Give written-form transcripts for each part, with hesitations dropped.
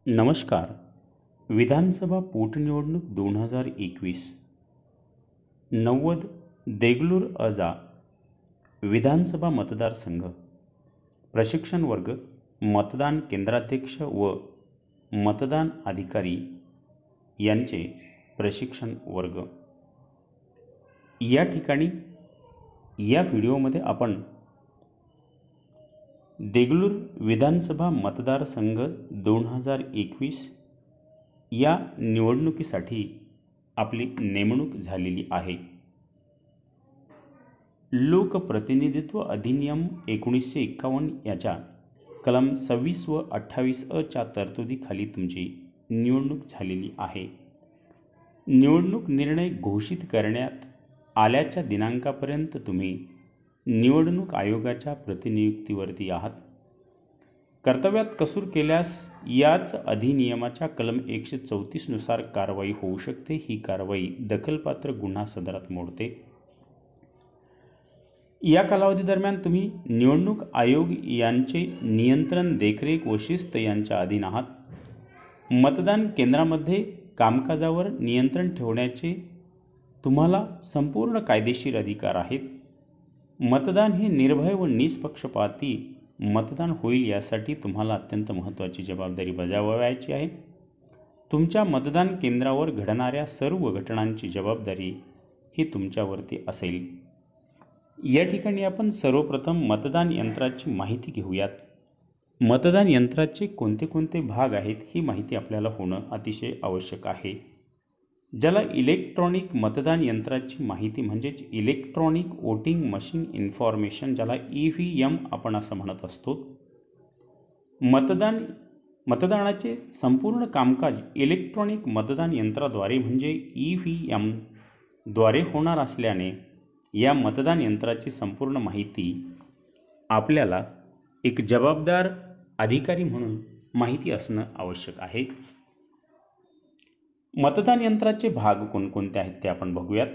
नमस्कार. विधानसभा पोटनिवडणूक 2021 90 देगलूर अजा विधानसभा मतदारसंघ प्रशिक्षण वर्ग मतदान केंद्राध्यक्ष व मतदान अधिकारी यांचे प्रशिक्षण वर्ग. या ठिकाणी या व्हिडिओमध्ये आपण देगलूर विधानसभा मतदारसंघ 2021 या निवडणुकीसाठी आपली नेमणूक झालेली आहे. लोकप्रतिनिधित्व अधिनियम 1951 याच्या कलम 26 व 28 अ च्या तरतुदीखाली तुमची निवडणूक झालेली आहे. निवडणूक निर्णय घोषित करण्यात आल्याच्या दिनांकापर्यंत तुम्ही निवडणूक आयोगाच्या प्रतिनियुक्तीवरती आहात. कर्तव्यात कसूर केल्यास याच अधिनियमाच्या कलम 134 नुसार कारवाई होऊ शकते. ही कारवाई दखलपात्र गुन्हा सदरात मोडते. या कालावधी दरम्यान तुम्ही निवडणूक आयोग यांचे नियंत्रण, देखरेख व शिस्त यांच्या अधीन आहात. मतदान केंद्रामध्ये कामकाजावर नियंत्रण ठेवण्याचे तुम्हाला संपूर्ण कायदेशीर अधिकार आहेत. मतदान हे निर्भय व निष्पक्षपाती मतदान होईल यासाठी तुम्हाला अत्यंत महत्त्वाची जबाबदारी बजावायची आहे. तुमच्या मतदान केंद्रावर घडणाऱ्या सर्व घटनांची जबाबदारी ही तुमच्यावरती असेल. या ठिकाणी आपण सर्वप्रथम मतदान यंत्राची माहिती घेऊयात. मतदान यंत्राचे कोणते कोणते भाग आहेत ही माहिती आपल्याला होणं अतिशय आवश्यक आहे. ज्याला इलेक्ट्रॉनिक मतदान यंत्राची माहिती म्हणजेच इलेक्ट्रॉनिक वोटिंग मशीन इन्फॉर्मेशन, ज्याला EVM आपण असं म्हणत असतो. मतदानाचे संपूर्ण कामकाज इलेक्ट्रॉनिक मतदान यंत्राद्वारे म्हणजे EVM द्वारे होणार असल्याने या मतदान यंत्राची संपूर्ण माहिती आपल्याला एक जबाबदार अधिकारी म्हणून माहिती असणं आवश्यक आहे. मतदान यंत्राचे भाग कोणकोणते आहेत ते आपण बघूयात.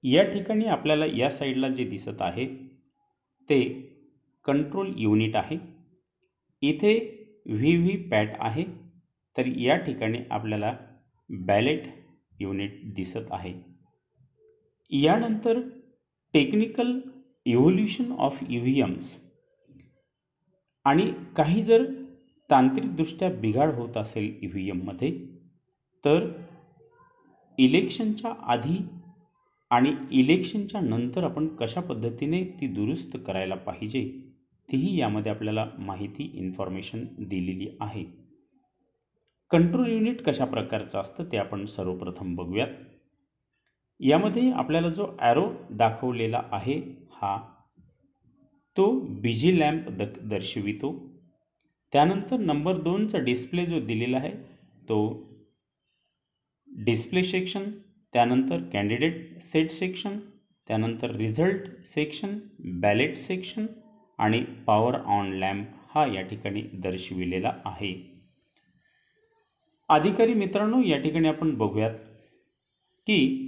या ठिकाणी आपल्याला या साईडला जे दिसत आहे ते कंट्रोल युनिट आहे. इथे VVPAT आहे. तर या ठिकाणी आपल्याला बॅलेट युनिट दिसत आहे. यानंतर टेक्निकल इव्होल्युशन ऑफ EVMs आणि काही जर तांत्रिकदृष्ट्या बिघाड होत असेल EVM मध्ये तर इलेक्शनच्या आधी आणि इलेक्शनच्या नंतर आपण कशा पद्धतीने ती दुरुस्त करायला पाहिजे तीही यामध्ये आपल्याला माहिती इन्फॉर्मेशन दिलेली आहे. कंट्रोल युनिट कशा प्रकारचं असतं ते आपण सर्वप्रथम बघूयात. यामध्ये आपल्याला जो ॲरो दाखवलेला आहे हा तो बिजी लॅम्प दर्शवितो. त्यानंतर नंबर 2चा डिस्प्ले जो दिलेला आहे तो डिस्प्ले सेक्शन, त्यानंतर कॅन्डिडेट सेट सेक्शन, त्यानंतर रिझल्ट सेक्शन, बॅलेट सेक्शन आणि पॉवर ऑन लॅम्प हा या ठिकाणी दर्शविलेला आहे. अधिकारी मित्रांनो, या ठिकाणी आपण बघूयात की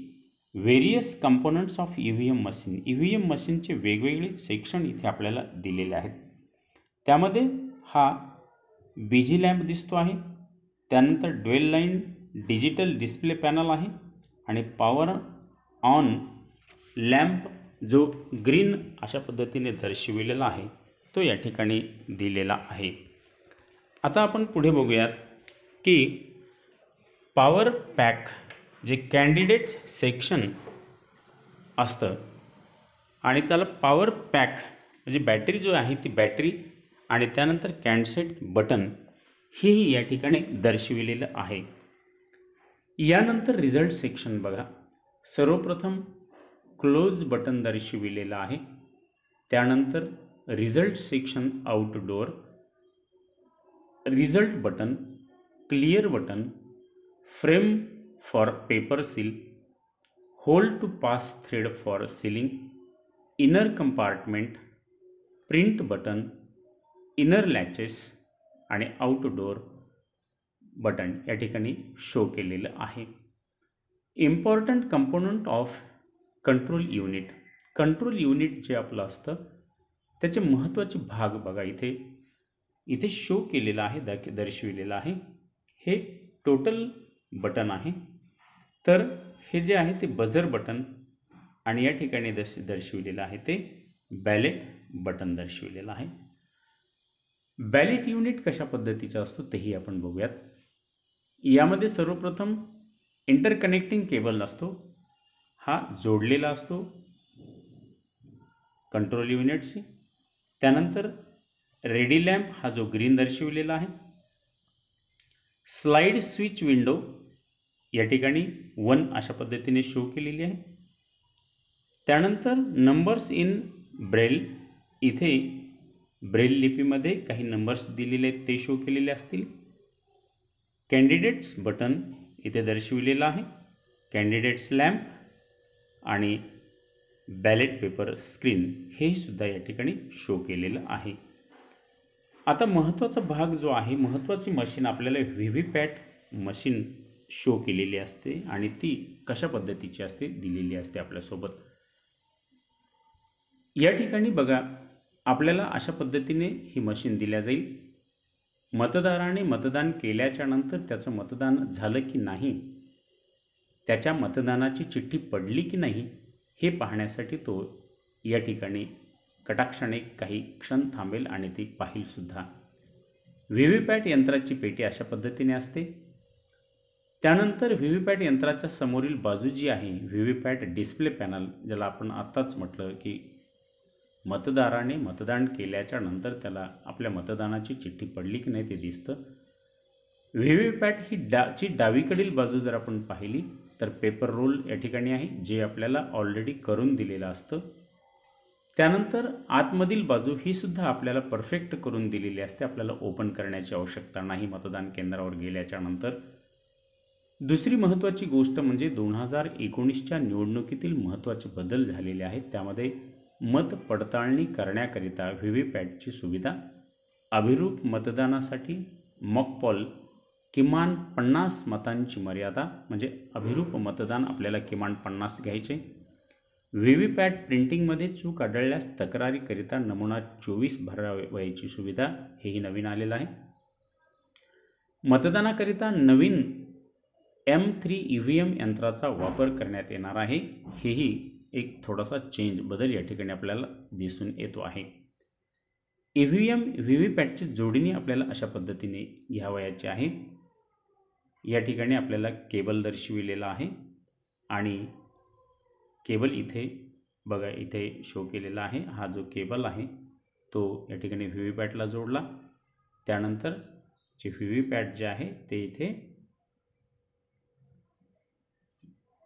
various components of EVM machine, EVM मशीनचे वेगवेगळे सेक्शन इथे आपल्याला दिलेले आहेत. त्यामध्ये हा बिजी लॅम्प दिसतो आहे. त्यानंतर dual line digital display panel आहे आणि पॉवर ऑन लॅम्प जो ग्रीन अशा पद्धतीने दर्शविलेला आहे तो या ठिकाणी दिलेला आहे. आता आपण पुढे बघूयात की पॉवर पॅक जे कॅन्डिडेट सेक्शन असतं आणि त्याला पॉवर पॅक म्हणजे बॅटरी जो आहे ती बॅटरी आणि त्यानंतर कॅन्डसेट बटन हेही या ठिकाणी दर्शविलेलं आहे. यानंतर रिझल्ट सेक्शन बघा. सर्वप्रथम क्लोज बटन दर्शविलेलं आहे. त्यानंतर result section outdoor, result button, clear button, frame for paper seal, hold to pass thread for sealing, inner compartment, print button, inner latches आणि आउटडोअर बटन या ठिकाणी शो केलेलं आहे. Important component of control unit, control unit जे आपलं असतं त्याचे महत्त्वाचे भाग बघा. इथे इथे शो केलेलं आहे, दर्शविलेलं आहे. हे टोटल बटन आहे. तर हे जे आहे ते बझर बटन आणि या ठिकाणी दर्शविलेलं आहे ते बॅलेट बटन दर्शविलेलं आहे. बॅलेट युनिट कशा पद्धतीचा असतो तेही आपण बघूयात. यामध्ये सर्वप्रथम इंटरकनेक्टिंग केबल असतो, हा जोडलेला असतो कंट्रोल युनिटशी. त्यानंतर रेडी लॅम्प हा जो ग्रीन दर्शविलेला आहे. स्लाइड स्विच विंडो या ठिकाणी 1 अशा पद्धतीने शो केलेली आहे. त्यानंतर नंबर्स इन ब्रेल, इथे ब्रेल लिपीमध्ये काही नंबर्स दिलेले आहेत ते शो केलेले असतील. कॅन्डिडेट्स बटन इथे दर्शविलेलं आहे. कॅन्डिडेट्स लॅम्प आणि बॅलेट पेपर स्क्रीन हे सुद्धा या ठिकाणी शो केलेलं आहे. आता महत्त्वाचा भाग जो आहे, महत्त्वाची मशीन आपल्याला व्हीव्हीपॅट मशीन शो केलेली असते आणि ती कशा पद्धतीची असते दिलेली असते आपल्यासोबत. या ठिकाणी बघा, आपल्याला अशा पद्धतीने ही मशीन दिल्या जाईल. मतदाराने मतदान केल्याच्या नंतर त्याचं मतदान झालं की नाही, त्याच्या मतदानाची चिठ्ठी पडली की नाही हे पाहण्यासाठी तो या ठिकाणी कटाक्षाने काही क्षण थांबेल आणि ती पाहिल सुद्धा. व्हीव्हीपॅट यंत्राची पेटी अशा पद्धतीने असते. त्यानंतर व्हीव्हीपॅट यंत्राच्या समोरील बाजू जी आहे, व्हीव्हीपॅट डिस्प्ले पॅनल, ज्याला आपण आत्ताच म्हटलं की मतदाराने मतदान केल्याच्या नंतर त्याला आपल्या मतदानाची चिठ्ठी पडली की नाही ते दिसतं. व्हीव्हीपॅट ही डावीकडील बाजू जर आपण पाहिली तर पेपर रोल या ठिकाणी आहे, जे आपल्याला ऑलरेडी करून दिलेलं असतं. त्यानंतर आतमधील बाजू ही सुद्धा आपल्याला परफेक्ट करून दिलेली असते, आपल्याला ओपन करण्याची आवश्यकता नाही मतदान केंद्रावर गेल्याच्या नंतर. दुसरी महत्त्वाची गोष्ट म्हणजे 2019च्या निवडणुकीतील महत्त्वाचे बदल झालेले आहेत. त्यामध्ये मत पडताळणी करण्याकरिता व्हीव्हीपॅटची सुविधा, अभिरूप मतदानासाठी मॉकपॉल, किमान 50 मतांची मर्यादा, म्हणजे अभिरूप मतदान आपल्याला किमान 50 घ्यायचे. व्हीव्हीपॅट प्रिंटिंगमध्ये चूक आढळल्यास तक्रारीकरिता नमुना 24 भरावयाची सुविधा, हेही नवीन आलेलं आहे. मतदानाकरिता नवीन M3 EVM यंत्राचा वापर करण्यात येणार आहे. हेही एक थोडासा बदल या ठिकाणी आपल्याला दिसून येतो आहे. EVM व्हीव्हीपॅटची जोडणी आपल्याला अशा पद्धतीने घ्यावयाची आहे. या ठिकाणी आपल्याला केबल दर्शविलेला आहे आणि केबल इथे बघा, इथे शो केलेला आहे. हा जो केबल आहे तो या ठिकाणी व्हीव्हीपॅटला जोडला. त्यानंतर जे व्हीव्हीपॅट जे आहे ते इथे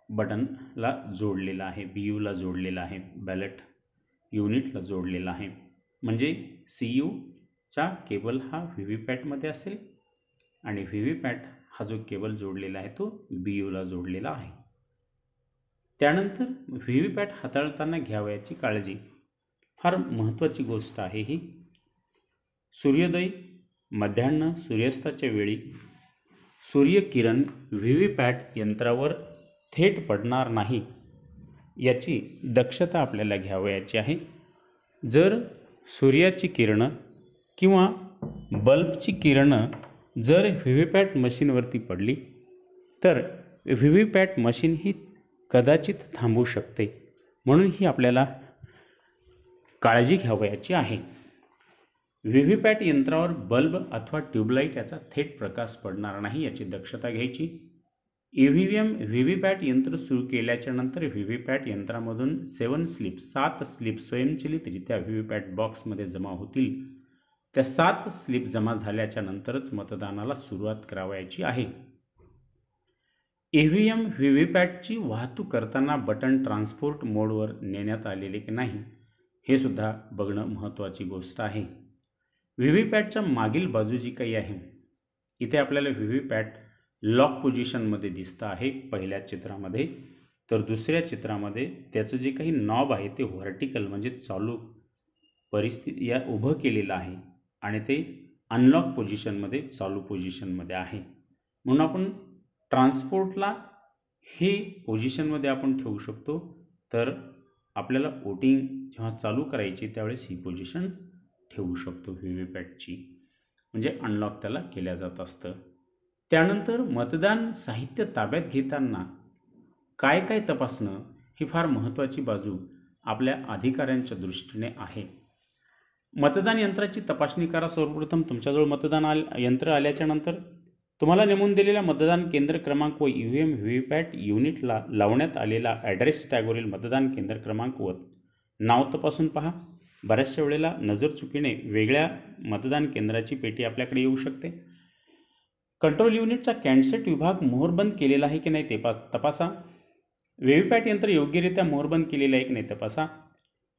बटनला जोडलेला आहे, BUला जोडलेला आहे, बॅलेट युनिटला जोडलेला आहे. म्हणजे CUचा केबल हा व्हीव्हीपॅटमध्ये असेल आणि व्हीव्हीपॅट हा जो केबल जोडलेला आहे तो BUला जोडलेला आहे. त्यानंतर व्हीव्हीपॅट हाताळताना घ्यावयाची काळजी, फार महत्त्वाची गोष्ट आहे ही. सूर्योदय, मध्यान्ह, सूर्यास्ताच्या वेळी सूर्यकिरण व्हीव्हीपॅट यंत्रावर थेट पडणार नाही याची दक्षता आपल्याला घ्यावयाची आहे. जर सूर्याची किरणं किंवा बल्बची किरणं जर व्हीव्हीपॅट मशीनवरती पडली तर व्हीव्हीपॅट मशीन ही कदाचित थांबू शकते. म्हणून ही आपल्याला काळजी घ्यावयाची आहे. व्हीव्हीपॅट यंत्रावर बल्ब अथवा ट्यूबलाईट याचा थेट प्रकाश पडणार नाही याची दक्षता घ्यायची. EVM व्हीव्हीपॅट यंत्र सुरू केल्याच्या नंतर व्हीव्हीपॅट यंत्रामधून 7 स्लिप स्वयंचलितरित्या व्हीव्हीपॅट बॉक्समध्ये जमा होतील. त्या 7 स्लिप जमा झाल्याच्या नंतरच मतदानाला सुरुवात करावयाची आहे. EVM व्हीव्हीपॅटची वाहतूक करताना बटन ट्रान्सपोर्ट मोडवर नेण्यात आलेले की नाही हे सुद्धा बघणं महत्त्वाची गोष्ट आहे. व्हीव्हीपॅटच्या मागील बाजू जी काही आहे, इथे आपल्याला व्हीव्हीपॅट लॉक पोझिशनमध्ये दिसतं आहे पहिल्या चित्रामध्ये. तर दुसऱ्या चित्रामध्ये त्याचं जे काही नॉब आहे ते व्हर्टिकल म्हणजे चालू परिस्थिती या उभं केलेलं आहे आणि ते अनलॉक पोझिशनमध्ये, चालू पोझिशनमध्ये आहे. म्हणून आपण ट्रान्सपोर्टला हे पोझिशनमध्ये आपण ठेवू शकतो. तर आपल्याला वोटिंग जेव्हा चालू करायची त्यावेळेस ही पोझिशन ठेवू शकतो व्हीव्हीपॅटची. म्हणजे अनलॉक त्याला केल्या जात असतं. त्यानंतर मतदान साहित्य ताब्यात घेताना काय काय तपासणं ही फार महत्त्वाची बाजू आपल्या अधिकाऱ्यांच्या दृष्टीने आहे. मतदान यंत्राची तपासणी करा. सर्वप्रथम तुमच्याजवळ मतदान यंत्र आल्याच्या नंतर तुम्हाला नेमून दिलेल्या मतदान केंद्र क्रमांक व EVM व्हीव्हीपॅट युनिटला लावण्यात आलेला ॲड्रेस टॅगवरील मतदान केंद्र क्रमांक व नाव तपासून पहा. बऱ्याचशा वेळेला नजर चुकीने वेगळ्या मतदान केंद्राची पेटी आपल्याकडे येऊ शकते. कंट्रोल युनिटचा कॅन्डसेट विभाग मोहरबंद केलेला आहे की नाही ते तपासा. व्हीव्हीपॅट यंत्र योग्यरित्या मोहरबंद केलेला आहे की नाही तपासा.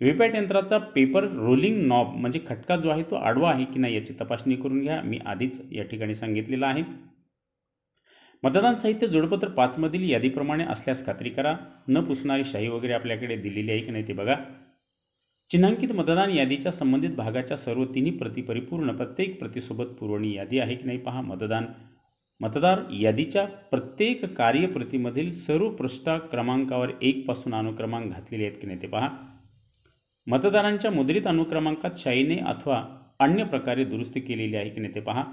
व्हीव्हीपॅट यंत्राचा पेपर रोलिंग नॉब म्हणजे खटका जो आहे तो आडवा आहे की नाही याची तपासणी करून घ्या. मी आधीच या ठिकाणी सांगितलेलं आहे. मतदान साहित्य जोडपत्र 5 मधील यादीप्रमाणे असल्यास खात्री करा. न पुसणारी शाई वगैरे आपल्याकडे दिलेली आहे की नाही ते बघा. चिन्हांकित मतदान यादीच्या संबंधित भागाच्या सर्व तिन्ही प्रती परिपूर्ण, प्रत्येक प्रतिसोबत पुरवणी यादी आहे की नाही पहा. मतदार यादीच्या प्रत्येक कार्यप्रतीमधील सर्व पृष्ठ क्रमांकावर 1 पासून अनुक्रमांक घातलेले आहेत की नाही ते पहा. मतदारांच्या मुद्रित अनुक्रमांकात शाईने अथवा अन्य प्रकारे दुरुस्ती केलेली आहे की नाही ते पहा.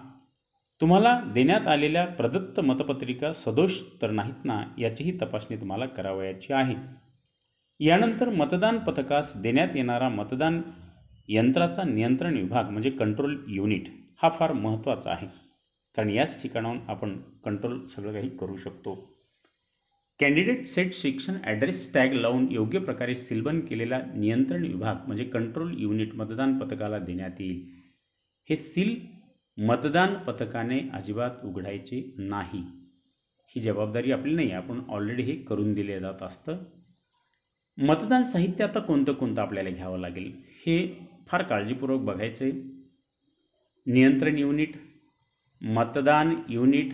तुम्हाला देण्यात आलेल्या प्रदत्त मतपत्रिका सदोष तर नाहीत ना याचीही तपासणी तुम्हाला करावयाची आहे. यानंतर मतदान पथकास देण्यात येणारा मतदान यंत्राचा नियंत्रण विभाग म्हणजे कंट्रोल युनिट हा फार महत्त्वाचा आहे, कारण याच ठिकाणाहून आपण कंट्रोल सगळं काही करू शकतो. Candidate set section address tag लावून योग्य प्रकारे सीलबंद केलेला नियंत्रण विभाग म्हणजे कंट्रोल युनिट मतदान पथकाला देण्यात येईल. हे सील मतदान पथकाने अजिबात उघडायचे नाही. ही जबाबदारी आपली नाही, आपण ऑलरेडी हे करून दिले जात असतं. मतदान साहित्य आता कोणतं आपल्याला घ्यावं लागेल हे फार काळजीपूर्वक बघायचं आहे. नियंत्रण युनिट, मतदान युनिट,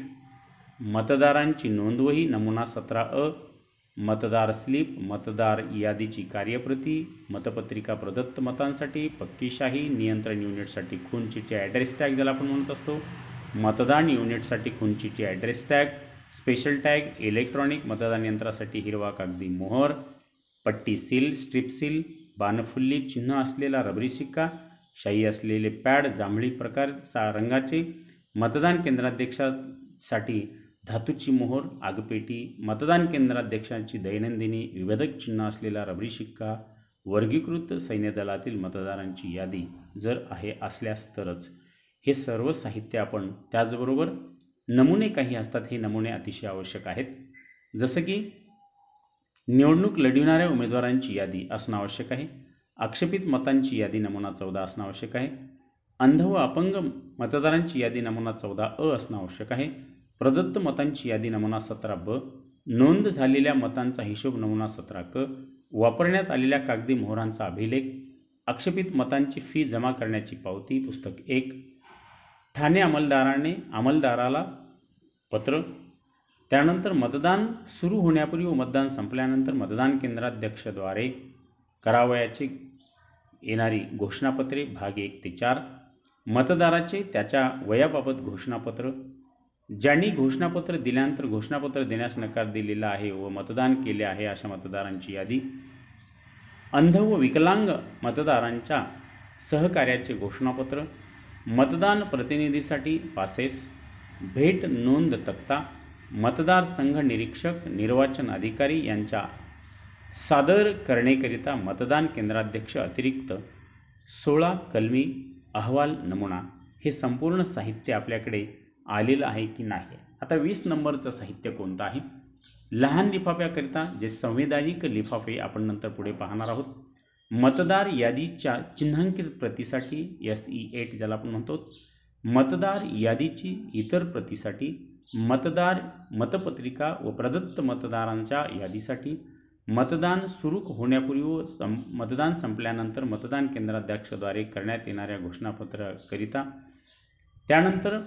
मतदारांची नोंदवही नमुना 17A, मतदार स्लिप, मतदार यादीची कार्यप्रती, मतपत्रिका प्रदत्त मतांसाठी पक्की शाही, नियंत्रण युनिटसाठी खूनचिठ्ठी ॲड्रेस टॅग ज्याला आपण म्हणत असतो, मतदान युनिटसाठी खूनचिठ्ठी address tag, special tag, electronic मतदान यंत्रासाठी हिरवा कागदी मोहर, पट्टी सील, स्ट्रिप सील, बाणफुल्ली चिन्ह असलेला रबरी शिक्का, शाई असलेले पॅड जांभळी प्रकारचा रंगाचे, मतदान केंद्राध्यक्षासाठी धातूची मोहर, आगपेटी, मतदान केंद्राध्यक्षांची दैनंदिनी विभेदक चिन्ह असलेला रबरी शिक्का, वर्गीकृत सैन्यदलातील मतदारांची यादी जर आहे असल्यास तरच हे सर्व साहित्य आपण, त्याचबरोबर नमुने काही असतात, हे नमुने अतिशय आवश्यक आहेत. जसं की निवडणूक लढविणाऱ्या उमेदवारांची यादी असणं आवश्यक आहे, आक्षेपित मतांची यादी नमुना 14 असणं आवश्यक आहे, अंध व अपंग मतदारांची यादी नमुना 14A असणं आवश्यक आहे, प्रदत्त मतांची यादी नमुना 17B, नोंद झालेल्या मतांचा हिशोब नमुना 17K, वापरण्यात आलेल्या कागदी मोहरांचा अभिलेख, आक्षेपित मतांची फी जमा करण्याची पावती पुस्तक 1, ठाणे अंमलदाराला पत्र, त्यानंतर मतदान सुरू होण्यापूर्वी व मतदान संपल्यानंतर मतदान केंद्राध्यक्षद्वारे करावयाची येणारी घोषणापत्रे भाग 1 ते 4, मतदाराचे त्याच्या वयाबाबत घोषणापत्र, ज्यांनी घोषणापत्र दिल्यानंतर घोषणापत्र देण्यास नकार दिलेला आहे व मतदान केले आहे अशा मतदारांची यादी, अंध व विकलांग मतदारांच्या सहकार्याचे घोषणापत्र, मतदान प्रतिनिधीसाठी पासेस, भेट नोंद तक्ता, मतदार संघ निरीक्षक निर्वाचन अधिकारी यांच्या सादर करण्याकरिता मतदान केंद्राध्यक्ष अतिरिक्त 16 कलमी अहवाल नमुना, हे संपूर्ण साहित्य आपल्याकडे आलेलं आहे की नाही. आता 20 नंबरचं साहित्य कोणतं आहे? लहान लिफाफ्याकरिता जे संवैधानिक लिफाफे आपण नंतर पुढे पाहणार आहोत. मतदार यादीच्या चिन्हांकित प्रतीसाठी SE8 ज्याला आपण म्हणतो, मतदार यादीची इतर प्रतीसाठी, मतपत्रिका व प्रदत्त मतदारांच्या यादीसाठी, मतदान सुरू होण्यापूर्वी व मतदान संपल्यानंतर मतदान केंद्राध्यक्षद्वारे करण्यात येणाऱ्या घोषणापत्राकरिता, त्यानंतर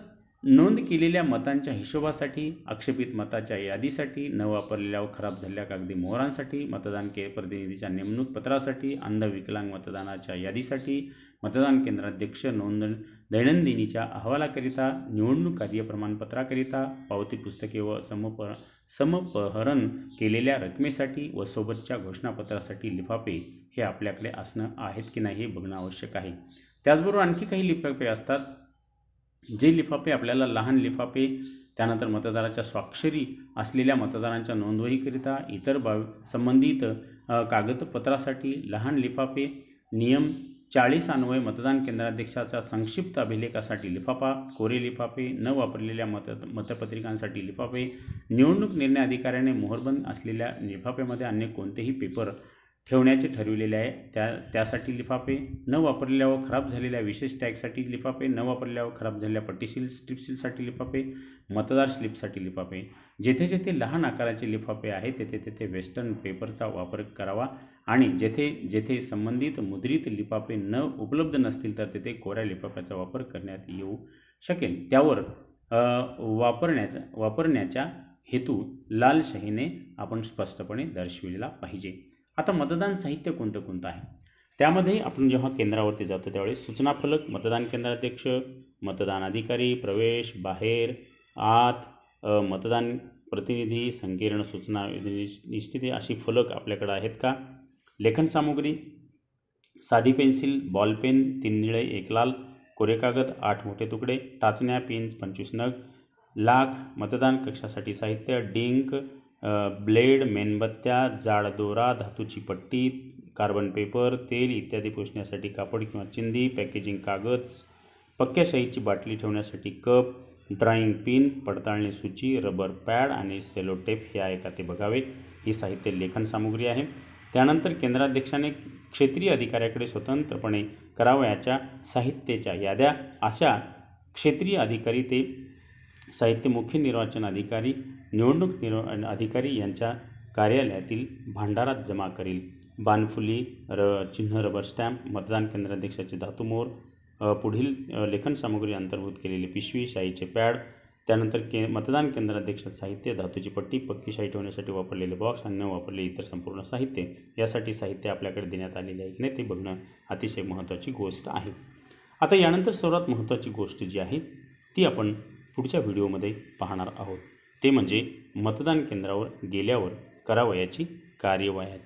नोंद केलेल्या मतांच्या हिशोबासाठी, आक्षेपित मताच्या यादीसाठी, न वापरलेल्या व खराब झालेल्या कागदी मोहरांसाठी, मतदान प्रतिनिधीच्या नेमणूक पत्रासाठी, अंध विकलांग मतदानाच्या यादीसाठी, मतदान केंद्राध्यक्ष दैनंदिनीच्या अहवालाकरिता, निवडणूक कार्य प्रमाणपत्राकरिता, पावती पुस्तके व समपहरण केलेल्या रकमेसाठी व सोबतच्या घोषणापत्रासाठी लिफाफे हे आपल्याकडे असणं आहेत की नाही हे बघणं आवश्यक आहे. त्याचबरोबर आणखी काही लिफाफे असतात. जे लिफाफे आपल्याला लहान लिफाफे, त्यानंतर मतदाराच्या स्वाक्षरी असलेल्या मतदारांच्या नोंदवहीकरिता, इतर संबंधित कागदपत्रासाठी लहान लिफाफे, नियम 40 अन्वये मतदान केंद्राध्यक्षाचा संक्षिप्त अभिलेखासाठी लिफाफा, कोरे लिफाफे, न वापरलेल्या मतपत्रिकांसाठी लिफाफे, निवडणूक निर्णय अधिकाऱ्याने मोहरबंद असलेल्या लिफाफ्यामध्ये अन्य कोणतेही पेपर ठेवण्याचे ठरविलेले आहे त्यासाठी लिफाफे, न वापरलेल्या व खराब झालेल्या विशेष टॅगसाठी लिफाफे, न वापरलेल्या व खराब झालेल्या पट्टीसील स्ट्रिपसीलसाठी लिफाफे, मतदार स्लिपसाठी लिफाफे. जेथे जेथे लहान आकाराचे लिफाफे आहेत तेथे तेथे वेस्टर्न पेपरचा वापर करावा आणि जेथे जेथे संबंधित मुद्रित लिफाफे न उपलब्ध नसतील तर तेथे कोऱ्या लिफाफ्याचा वापर करण्यात येऊ शकेल. त्यावर वापरण्याच्या हेतू लाल शाईने आपण स्पष्टपणे दर्शविलेला पाहिजे. आता मतदान साहित्य कोणतं कोणतं आहे त्यामध्ये आपण जेव्हा केंद्रावरती जातो त्यावेळेस सूचना फलक, मतदान केंद्राध्यक्ष, मतदान अधिकारी, प्रवेश, बाहेर, आत, मतदान प्रतिनिधी, संकीर्ण सूचना निश्चिते अशी फलक आपल्याकडे आहेत का. लेखन सामुग्री, साधी पेन्सिल, बॉलपेन 3 निळे 1 लाल, कोरे कागद 8 मोठे तुकडे, टाचण्या पेन्स 25 नग, लाख, मतदान कक्षासाठी साहित्य, डिंक, ब्लेड, मेणबत्त्या, जाड दोरा, धातूची पट्टी, कार्बन पेपर, तेल इत्यादी पुसण्यासाठी कापड किंवा चिंदी, पॅकेजिंग कागद, पक्क्या शाईची बाटली ठेवण्यासाठी कप, ड्रॉईंग पिन, पडताळणी सूची, रबर पॅड आणि सेलो टेप हे आहे का ते बघावे. ही साहित्य लेखन सामुग्री आहे. त्यानंतर केंद्राध्यक्षाने क्षेत्रीय अधिकाऱ्याकडे स्वतंत्रपणे करावयाच्या साहित्याच्या याद्या अशा क्षेत्रीय अधिकारी ते साहित्य मुख्य निर्वाचन अधिकारी, निवडणूक अधिकारी यांच्या कार्यालयातील भांडारात जमा करील. बाणफुली, चिन्ह, रबर स्टॅम्प, मतदान केंद्राध्यक्षाचे धातुमोहर, पुढील लेखन सामुग्री अंतर्भूत केलेली पिशवी, शाईचे पॅड, त्यानंतर मतदान केंद्राध्यक्षाचे साहित्य, धातूची पट्टी, पक्की शाई ठेवण्यासाठी वापरलेले बॉक्स आणि न वापरलेले इतर संपूर्ण साहित्य. यासाठी साहित्य आपल्याकडे देण्यात आलेले आहे की नाही ते बघणं अतिशय महत्त्वाची गोष्ट आहे. आता यानंतर सर्वात महत्त्वाची गोष्ट जी आहे ती आपण पुढच्या व्हिडिओमध्ये पाहणार आहोत. ते म्हणजे मतदान केंद्रावर गेल्यावर करावयाची कार्यवाही.